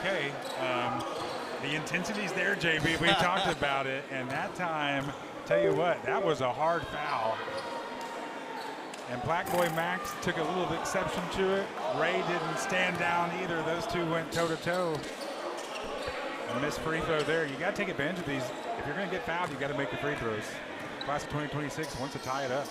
okay. The intensity's there, JB. We talked about it, and that time, tell you what, that was a hard foul. And Black Boy Max took a little exception to it. Ray didn't stand down either. Those two went toe-to-toe. A missed free throw there. You got to take advantage of these. If you're going to get fouled, you got to make the free throws. Class of 2026 wants to tie it up.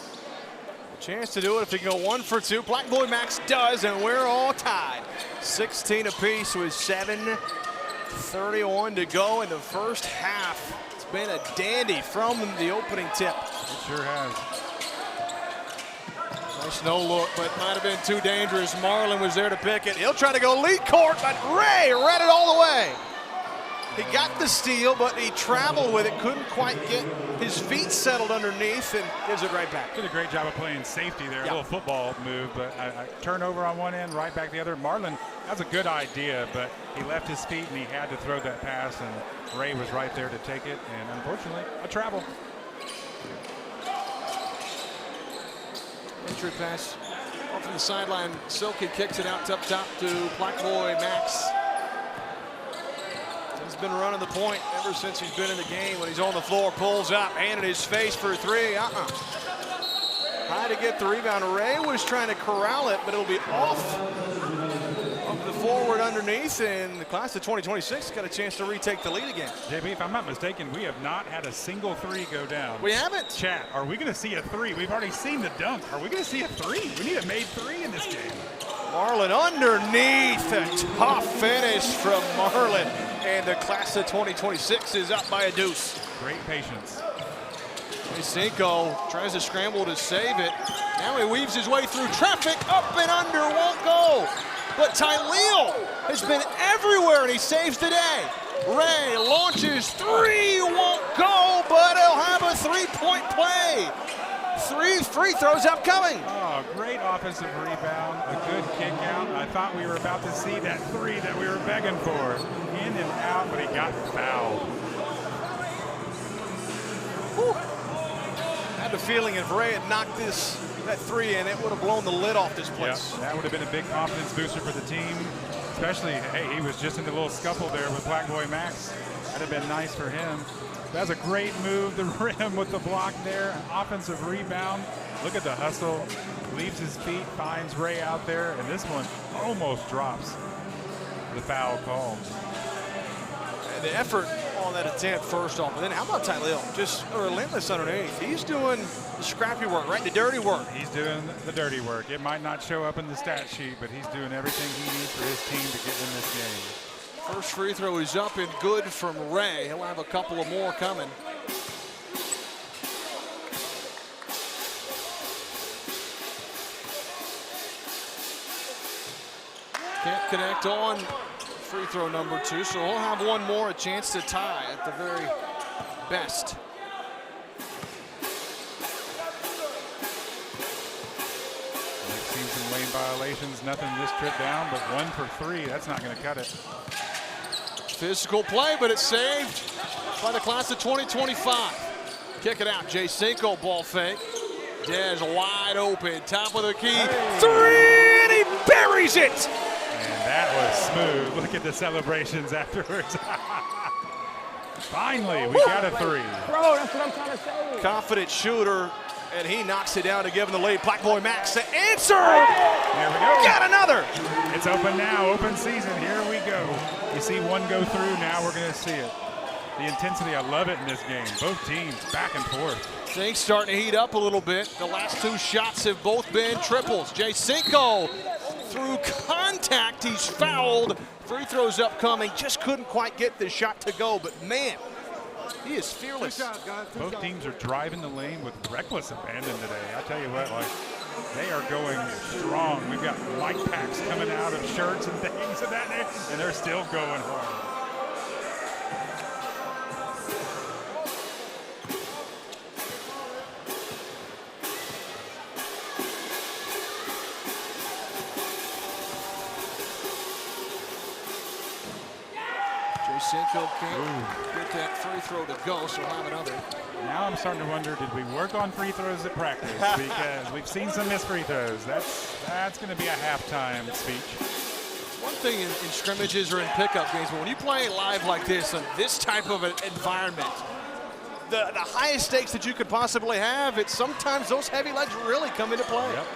Chance to do it if they can go 1 for 2. Black Boy Max does, and we're all tied. 16 apiece with 7:31 to go in the first half. It's been a dandy from the opening tip. It sure has. Nice no look, but might have been too dangerous. Marlin was there to pick it. He'll try to go lead court, but Ray read it all the way. He got the steal, but he traveled with it, couldn't quite get his feet settled underneath, and gives it right back. Did a great job of playing safety there. A little football move, but a turnover on one end, right back the other. Marlin, that's a good idea, but he left his feet and he had to throw that pass, and Ray was right there to take it, and unfortunately, a travel. Entry pass off from the sideline. Silky kicks it out up top to Black Boy Max. He's been running the point ever since he's been in the game. When he's on the floor, pulls up, hand in his face for 3. High to get the rebound. Ray was trying to corral it, but it'll be off of the forward underneath, and the class of 2026 got a chance to retake the lead again. JB, if I'm not mistaken, we have not had a single 3 go down. We haven't. Chat, are we going to see a 3? We've already seen the dunk. Are we going to see a 3? We need a made 3 in this game. Marlin underneath. A tough finish from Marlin. And the class of 2026 is up by a deuce. Great patience. Cinco tries to scramble to save it. Now he weaves his way through traffic. Up and under, won't go. But Tyleel has been everywhere, and he saves the day. Ray launches 3, won't go, but he'll have a 3-point play. 3 free throws upcoming. Oh, great offensive rebound, a good kick out. I thought we were about to see that 3 that we were begging for. In and out, but he got fouled. Whew. I had the feeling if Ray had knocked that 3 in, it would have blown the lid off this place. Yep, that would have been a big confidence booster for the team. Especially, hey, he was just in the little scuffle there with Black Boy Max. That'd have been nice for him. That's a great move, the rim with the block there. Offensive rebound. Look at the hustle. Leaves his feet, finds Ray out there, and this one almost drops the foul call. And the effort on that attempt first off, and then how about Tyleel? Just relentless underneath. He's doing the scrappy work, right? The dirty work. He's doing the dirty work. It might not show up in the stat sheet, but he's doing everything he needs for his team to get in this game. First free throw is up and good from Ray. He'll have a couple of more coming. Can't connect on free throw number 2, so he'll have one more, a chance to tie at the very best. We've seen some lane violations, nothing this trip down, but 1 for 3, that's not going to cut it. Physical play, but it's saved by the class of 2025. Kick it out, Jay Cinco, ball fake. Dez wide open, top of the key, Hey. 3, and he buries it! And that was smooth. Look at the celebrations afterwards. Finally, we got a 3. Bro, that's what I'm trying to say. Confident shooter, and he knocks it down to give him the lead. Black Boy Max, the answer! There we go. Got another! It's open now, open season. Here we go. You see one go through, now we're going to see it. The intensity, I love it in this game. Both teams back and forth. Things starting to heat up a little bit. The last 2 shots have both been triples. Jay Cinco, through contact, he's fouled. Free throws upcoming, just couldn't quite get the shot to go, but man, he is fearless. Both teams are driving the lane with reckless abandon today. I tell you what, like, they are going strong. We've got mic packs coming out of shirts and things of that nature, and they're still going hard. Cinco can't get that free throw to go, so we'll have another. Now I'm starting to wonder, did we work on free throws at practice? Because we've seen some missed free throws. That's going to be a halftime speech. One thing in scrimmages or in pickup games, but when you play live like this, in this type of an environment, the highest stakes that you could possibly have, it's sometimes those heavy legs really come into play. Yep.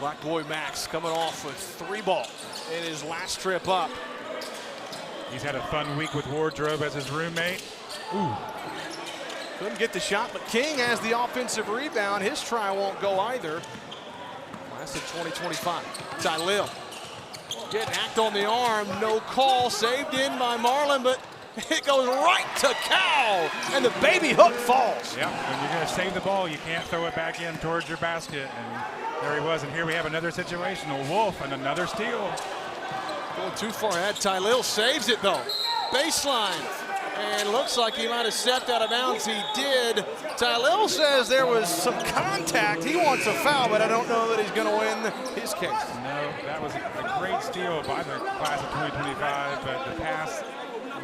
Black Boy Max coming off with 3 ball in his last trip up. He's had a fun week with Wardrobe as his roommate. Ooh. Couldn't get the shot, but King has the offensive rebound. His try won't go either. Class of 2025. Tylil getting hacked on the arm. No call. Saved in by Marlin, but it goes right to Cal, and the baby hook falls. Yeah, when you're going to save the ball, you can't throw it back in towards your basket. And there he was. And here we have another situation. A Wolf and another steal. Going too far ahead. Tylil saves it, though. Baseline. And looks like he might have stepped out of bounds. He did. Tylil says there was some contact. He wants a foul, but I don't know that he's going to win his case. No, that was a great steal by the class of 2025, but the pass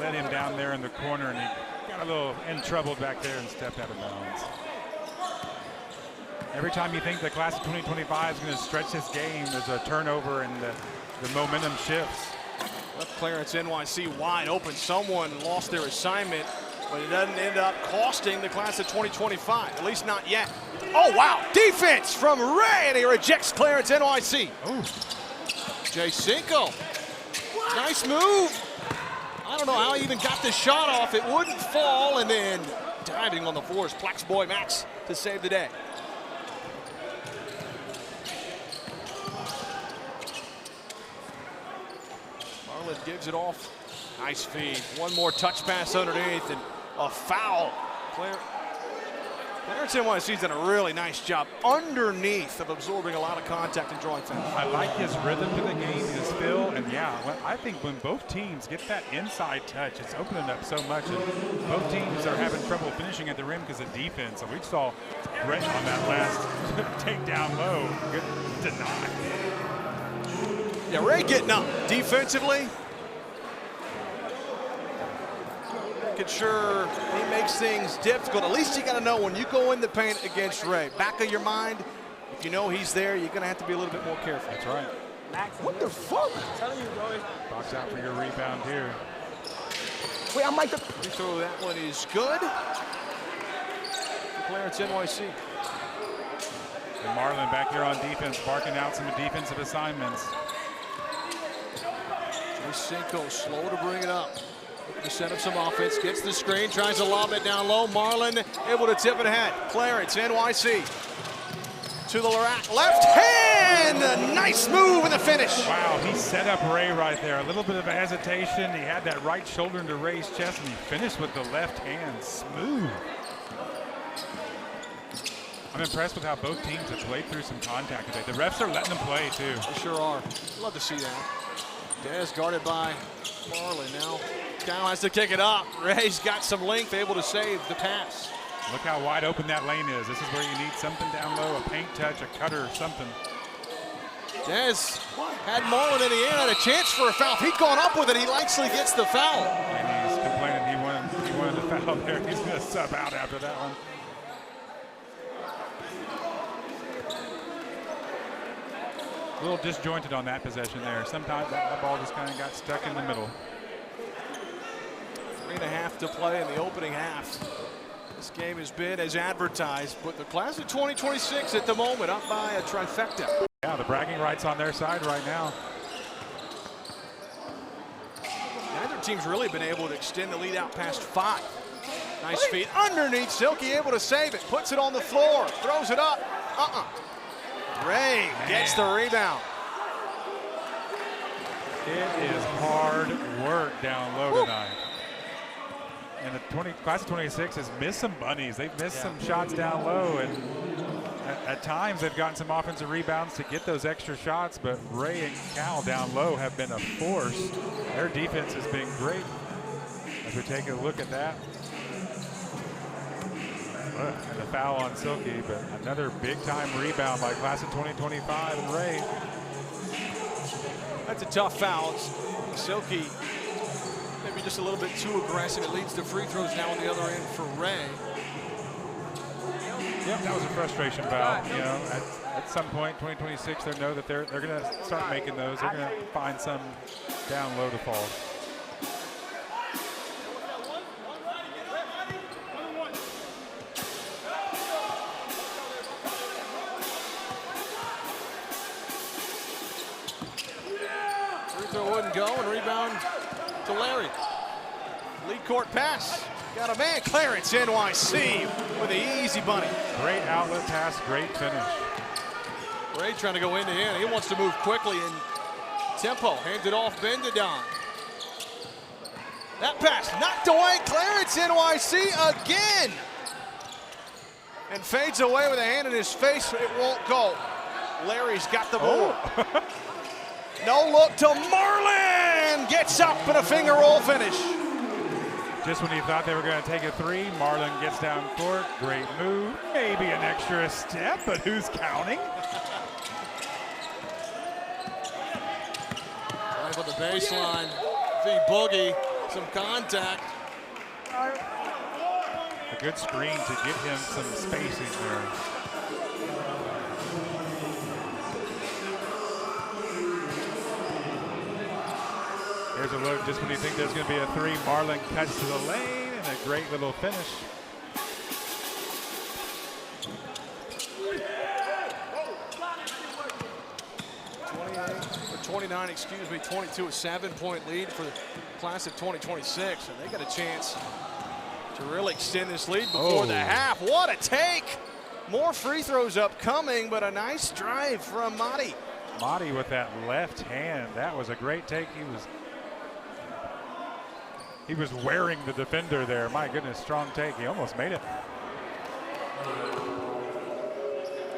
led him down there in the corner, and he got a little in trouble back there and stepped out of bounds. Every time you think the class of 2025 is going to stretch this game, there's a turnover and the momentum shifts. Left clearance, NYC wide open. Someone lost their assignment, but it doesn't end up costing the class of 2025, at least not yet. Oh, wow, defense from Ray, and he rejects clearance, NYC. Ooh. Jay Cinco, nice move. I don't know how he even got the shot off. It wouldn't fall, and then diving on the floor is Black Boy Max to save the day. Marlin gives it off. Nice feed. One more touch pass underneath, and a foul. Clarence NYC's done a really nice job underneath of absorbing a lot of contact and drawing fouls. I like his rhythm to the game, his feel, and yeah, I think when both teams get that inside touch, it's opening up so much. And both teams are having trouble finishing at the rim because of defense. And we saw Brett on that last takedown low. Good deny. Yeah, Ray getting up defensively. Making sure he makes things difficult. At least you got to know when you go in the paint against Ray. Back of your mind, if you know he's there, you're going to have to be a little bit more careful. That's right. Max, What the fuck? I'm telling you, bro. Box out for your rebound here. Wait, I'm like the. Free throw, that one is good. Clarence NYC. And Marlin back here on defense, barking out some defensive assignments. Cinco slow to bring it up. Looking to set up some offense, gets the screen, tries to lob it down low. Marlin able to tip it ahead. Clarence, NYC. To the rack, left hand! A nice move in the finish. Wow, he set up Ray right there. A little bit of a hesitation. He had that right shoulder into Ray's chest, and he finished with the left hand. Smooth. I'm impressed with how both teams have played through some contact today. The refs are letting them play, too. They sure are. Love to see that. Dez guarded by Marlin now. Cal has to kick it up. Ray's got some length, able to save the pass. Look how wide open that lane is. This is where you need something down low, a paint touch, a cutter, something. Dez had Marlin in the air, had a chance for a foul. If he'd gone up with it, he likely gets the foul. And he's complaining he wanted the foul there. He's going to sub out after that one. A little disjointed on that possession there. Sometimes that ball just kind of got stuck in the middle. 3.5 to play in the opening half. This game has been as advertised, but the class of 2026 at the moment up by a trifecta. Yeah, the bragging rights on their side right now. Neither team's really been able to extend the lead out past 5. Nice feed underneath. Silky able to save it. Puts it on the floor. Throws it up. Ray gets the rebound. It is hard work down low tonight. And the class of 26 has missed some bunnies. They've missed some shots down low, and at times they've gotten some offensive rebounds to get those extra shots, but Ray and Cal down low have been a force. Their defense has been great. As we take a look at that. And the foul on Silky, but another big-time rebound by class of 2025 and Ray. That's a tough foul. Silky maybe just a little bit too aggressive. It leads to free throws now on the other end for Ray. Yep, that was a frustration foul. You know, at some point, 2026, they know that they're going to start making those. They're going to find some down low to fall. Free throw wouldn't go, and rebound to Larry. Lead court pass. Got a man, Clarence, NYC, with an easy bunny. Great outlet pass, great finish. Ray trying to go into him. He wants to move quickly in tempo. Hands it off, Bendadon. That pass knocked away. Clarence, NYC again. And fades away with a hand in his face. It won't go. Larry's got the ball. Oh. No look to Marlin. Gets up and a finger roll finish. Just when you thought they were going to take a three, Marlin gets down court. Great move. Maybe an extra step, but who's counting? Right on the baseline. V Boogie, some contact. A good screen to get him some spacing there. Here's a look just when you think there's going to be a three. Marlin cuts to the lane and a great little finish. 29, excuse me, 22, a 7-point lead for the class of 2026. And they got a chance to really extend this lead before the half. What a take! More free throws upcoming, but a nice drive from Madi. Madi with that left hand. That was a great take. He was wearing the defender there. My goodness, strong take. He almost made it.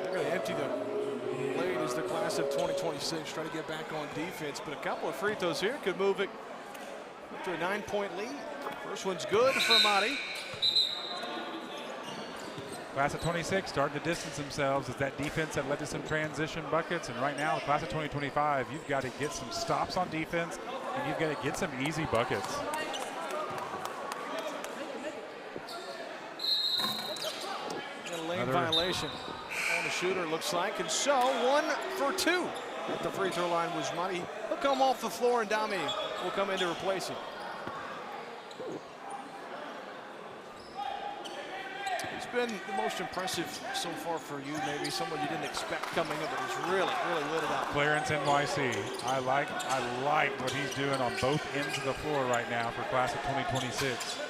They're going to empty the lane as the class of 2026 try to get back on defense, but a couple of free throws here could move it to a 9-point lead. First one's good for Madi. Class of 26 starting to distance themselves as that defense that led to some transition buckets. And right now, the class of 2025, you've got to get some stops on defense and you've got to get some easy buckets. Lane violation on the shooter, looks like, and so 1 for 2 at the free throw line was Madi. He'll come off the floor and Dami will come in to replace him. He's been the most impressive so far for you, maybe someone you didn't expect coming in, but he's really, really lit it up. Clarence NYC. I like what he's doing on both ends of the floor right now for class of 2026.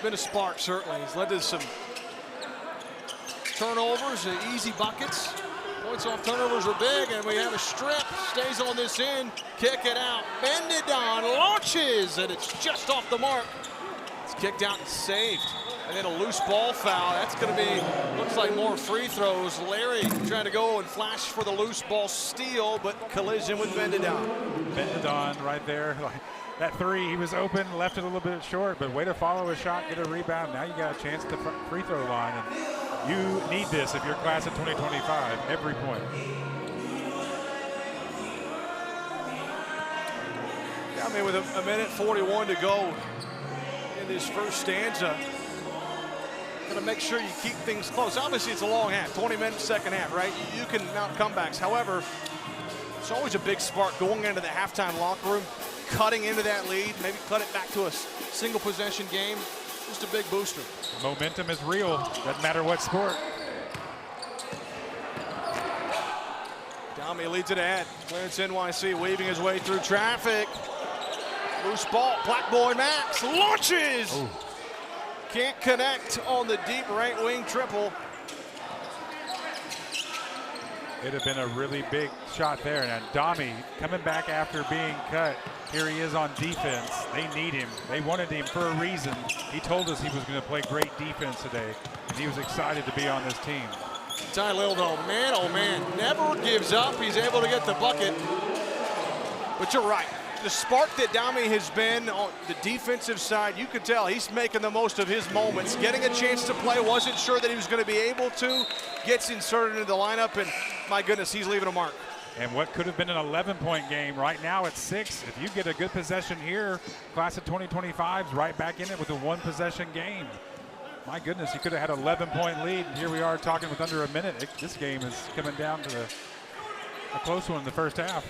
Been a spark, certainly. He's led to some turnovers, easy buckets. Points off turnovers are big, and we have a strip. Stays on this end, kick it out. Bendadon launches, and it's just off the mark. It's kicked out and saved. And then a loose ball foul. That's going to be, looks like more free throws. Larry trying to go and flash for the loose ball steal, but collision with Bendadon. Bendadon right there. That three, he was open, left it a little bit short, but way to follow a shot, get a rebound. Now you got a chance at the free throw line, and you need this if you're class of 2025, every point. Yeah, I mean, with a minute 41 to go in this first stanza, got to make sure you keep things close. Obviously, it's a long half, 20 minutes second half, right? You can mount comebacks. However, it's always a big spark going into the halftime locker room, cutting into that lead, maybe cut it back to a single possession game. Just a big booster. Momentum is real, doesn't matter what sport. Dami leads it ahead. Clarence NYC weaving his way through traffic. Loose ball, Black Boy Max launches. Ooh. Can't connect on the deep right wing triple. It'd have been a really big shot there. And Dami coming back after being cut. Here he is on defense. They need him. They wanted him for a reason. He told us he was going to play great defense today, and he was excited to be on this team. Ty Lil, though, man, oh man, never gives up. He's able to get the bucket. But you're right. The spark that Dami has been on the defensive side, you could tell he's making the most of his moments. Getting a chance to play, wasn't sure that he was going to be able to. Gets inserted into the lineup, and my goodness, he's leaving a mark. And what could have been an 11-point game, right now it's 6. If you get a good possession here, class of 2025's right back in it with a one-possession game. My goodness, he could have had an 11-point lead, and here we are talking with under a minute. This game is coming down to a close one in the first half.